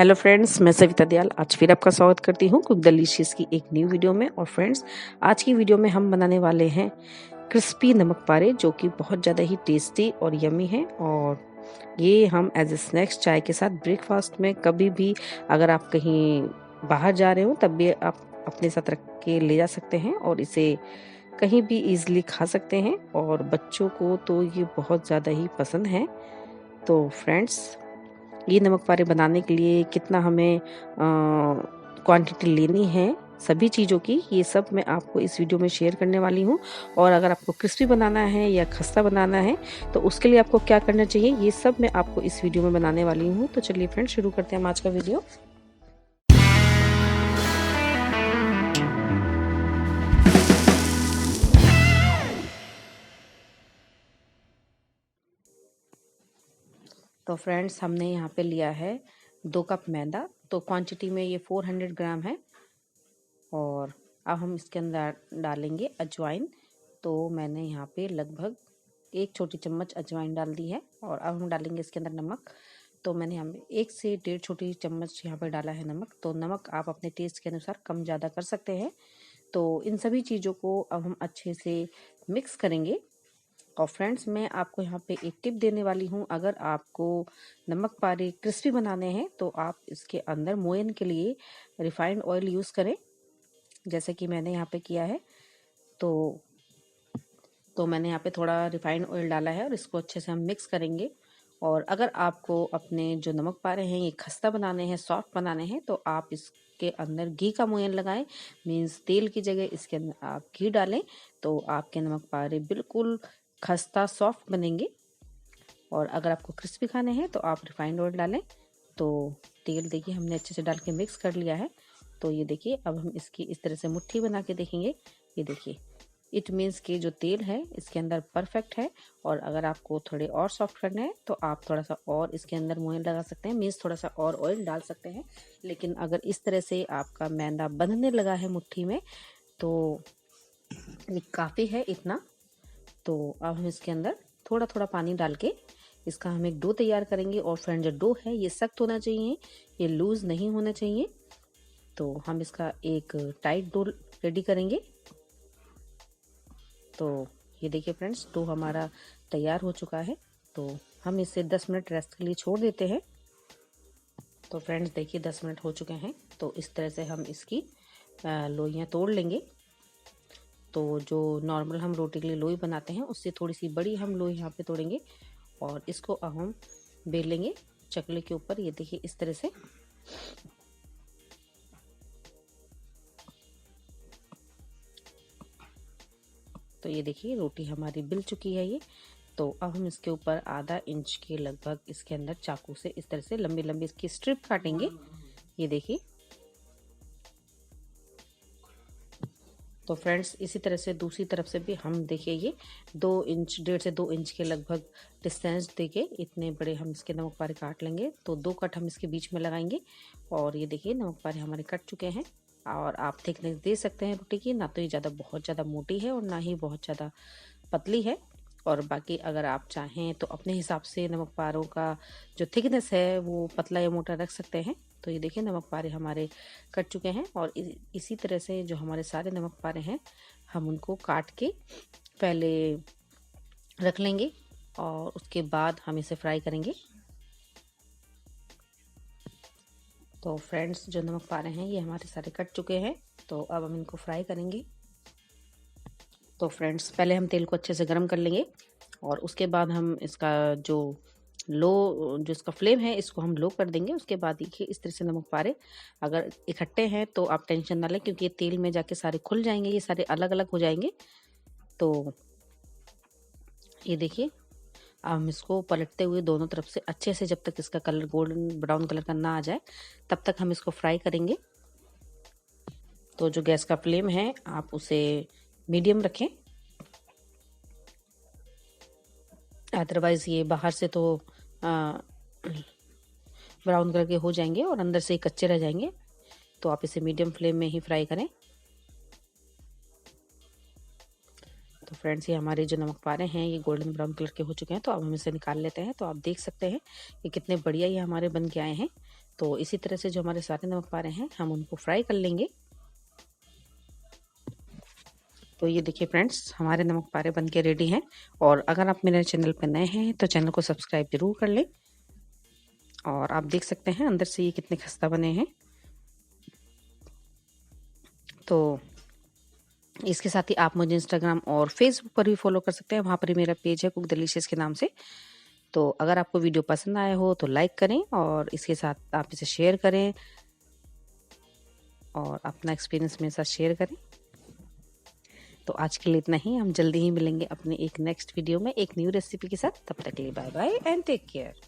Hello friends, मैं सविता दयाल आज फिर आपका स्वागत करती हूँ कुक डिलीशियस की एक न्यू वीडियो में। और फ्रेंड्स, आज की वीडियो में हम बनाने वाले हैं क्रिस्पी नमक पारे, जो कि बहुत ज़्यादा ही टेस्टी और यमी है। और ये हम एज ए स्नैक्स चाय के साथ ब्रेकफास्ट में कभी भी अगर आप कहीं बाहर जा रहे हो तब भी आप अपने साथ रख के ले जा सकते हैं और इसे कहीं भी ईजिली खा सकते हैं। और बच्चों को तो ये बहुत ज़्यादा ही पसंद है। तो फ्रेंड्स, ये नमक पारे बनाने के लिए कितना हमें क्वांटिटी लेनी है सभी चीज़ों की, ये सब मैं आपको इस वीडियो में शेयर करने वाली हूँ। और अगर आपको क्रिस्पी बनाना है या खस्ता बनाना है तो उसके लिए आपको क्या करना चाहिए, ये सब मैं आपको इस वीडियो में बनाने वाली हूँ। तो चलिए फ्रेंड्स, शुरू करते हैं हम आज का वीडियो। तो फ्रेंड्स, हमने यहाँ पे लिया है 2 कप मैदा। तो क्वांटिटी में ये 400 ग्राम है। और अब हम इसके अंदर डालेंगे अजवाइन। तो मैंने यहाँ पे लगभग 1 छोटी चम्मच अजवाइन डाल दी है। और अब हम डालेंगे इसके अंदर नमक। तो मैंने यहाँ पे 1 से 1.5 छोटी चम्मच यहाँ पे डाला है नमक। तो नमक आप अपने टेस्ट के अनुसार कम ज़्यादा कर सकते हैं। तो इन सभी चीज़ों को अब हम अच्छे से मिक्स करेंगे। और फ्रेंड्स, मैं आपको यहाँ पे एक टिप देने वाली हूँ। अगर आपको नमक पारे क्रिस्पी बनाने हैं तो आप इसके अंदर मोयन के लिए रिफाइंड ऑयल यूज़ करें, जैसे कि मैंने यहाँ पे किया है। तो मैंने यहाँ पे थोड़ा रिफाइंड ऑयल डाला है और इसको अच्छे से हम मिक्स करेंगे। और अगर आपको अपने जो नमक पारे हैं ये खस्ता बनाने हैं, सॉफ्ट बनाने हैं, तो आप इसके अंदर घी का मोयन लगाएं। मीन्स तेल की जगह इसके अंदर आप घी डालें तो आपके नमक पारे बिल्कुल खस्ता सॉफ्ट बनेंगे। और अगर आपको क्रिस्पी खाने हैं तो आप रिफाइंड ऑयल डालें। तो तेल देखिए हमने अच्छे से डाल के मिक्स कर लिया है। तो ये देखिए, अब हम इसकी इस तरह से मुट्ठी बना के देखेंगे। ये देखिए, इट मीन्स कि जो तेल है इसके अंदर परफेक्ट है। और अगर आपको थोड़े और सॉफ्ट करने हैं तो आप थोड़ा सा और इसके अंदर मोयन लगा सकते हैं, मीन्स थोड़ा सा और ऑयल डाल सकते हैं। लेकिन अगर इस तरह से आपका मैदा बंधने लगा है मुट्ठी में तो ये काफ़ी है इतना। तो अब हम इसके अंदर थोड़ा थोड़ा पानी डाल के इसका हम एक डो तैयार करेंगे। और फ्रेंड, जो डो है ये सख्त होना चाहिए, ये लूज़ नहीं होना चाहिए। तो हम इसका एक टाइट डो रेडी करेंगे। तो ये देखिए फ्रेंड्स, डो हमारा तैयार हो चुका है। तो हम इसे 10 मिनट रेस्ट के लिए छोड़ देते हैं। तो फ्रेंड्स देखिए, 10 मिनट हो चुके हैं। तो इस तरह से हम इसकी लोइयाँ तोड़ लेंगे। तो जो नॉर्मल हम रोटी के लिए लोई बनाते हैं उससे थोड़ी सी बड़ी हम लोई यहाँ पे तोड़ेंगे। और इसको अब हम बेल लेंगे चकले के ऊपर। ये देखिए इस तरह से। तो ये देखिए रोटी हमारी बिल चुकी है ये। तो अब हम इसके ऊपर आधा इंच के लगभग इसके अंदर चाकू से इस तरह से लंबी लंबी इसकी स्ट्रिप काटेंगे। ये देखिए। तो फ्रेंड्स, इसी तरह से दूसरी तरफ से भी हम देखिए ये 2 इंच, 1.5 से 2 इंच के लगभग डिस्टेंस देके इतने बड़े हम इसके नमक पारे काट लेंगे। तो 2 कट हम इसके बीच में लगाएंगे। और ये देखिए नमक पारे हमारे कट चुके हैं। और आप थिकनेस दे सकते हैं रोटी की, ना तो ये ज़्यादा बहुत ज़्यादा मोटी है और ना ही बहुत ज़्यादा पतली है। और बाकी अगर आप चाहें तो अपने हिसाब से नमक पारों का जो थिकनेस है वो पतला या मोटा रख सकते हैं। तो ये देखिए नमक पारे हमारे कट चुके हैं। और इसी तरह से जो हमारे सारे नमक पारे हैं हम उनको काट के पहले रख लेंगे और उसके बाद हम इसे फ्राई करेंगे। तो फ्रेंड्स, जो नमक पारे हैं ये हमारे सारे कट चुके हैं। तो अब हम इनको फ्राई करेंगे। तो फ्रेंड्स, पहले हम तेल को अच्छे से गर्म कर लेंगे और उसके बाद हम इसका जो इसका फ्लेम है इसको हम लो कर देंगे। उसके बाद देखिए इस तरह से नमक पारे अगर इकट्ठे हैं तो आप टेंशन ना लें, क्योंकि ये तेल में जाके सारे खुल जाएंगे, ये सारे अलग अलग हो जाएंगे। तो ये देखिए, अब हम इसको पलटते हुए दोनों तरफ से अच्छे से, जब तक इसका कलर गोल्डन ब्राउन कलर का ना आ जाए तब तक हम इसको फ्राई करेंगे। तो जो गैस का फ्लेम है आप उसे मीडियम रखें, अदरवाइज़ ये बाहर से तो ब्राउन कलर के हो जाएंगे और अंदर से कच्चे रह जाएंगे। तो आप इसे मीडियम फ्लेम में ही फ्राई करें। तो फ्रेंड्स ये हमारे जो नमक पारे हैं ये गोल्डन ब्राउन कलर के हो चुके हैं, तो अब हम इसे निकाल लेते हैं। तो आप देख सकते हैं कि कितने बढ़िया ये हमारे बन के आए हैं। तो इसी तरह से जो हमारे सारे नमक पारे हैं हम उनको फ्राई कर लेंगे। तो ये देखिए फ्रेंड्स हमारे नमक पारे बन के रेडी हैं। और अगर आप मेरे चैनल पर नए हैं तो चैनल को सब्सक्राइब जरूर कर लें। और आप देख सकते हैं अंदर से ये कितने खस्ता बने हैं। तो इसके साथ ही आप मुझे इंस्टाग्राम और फेसबुक पर भी फॉलो कर सकते हैं, वहाँ पर ही मेरा पेज है कुक डिलीशियस के नाम से। तो अगर आपको वीडियो पसंद आया हो तो लाइक करें और इसके साथ आप इसे शेयर करें और अपना एक्सपीरियंस मेरे साथ शेयर करें। तो आज के लिए इतना ही, हम जल्दी ही मिलेंगे अपने एक नेक्स्ट वीडियो में एक न्यू रेसिपी के साथ। तब तक के लिए bye bye and take care.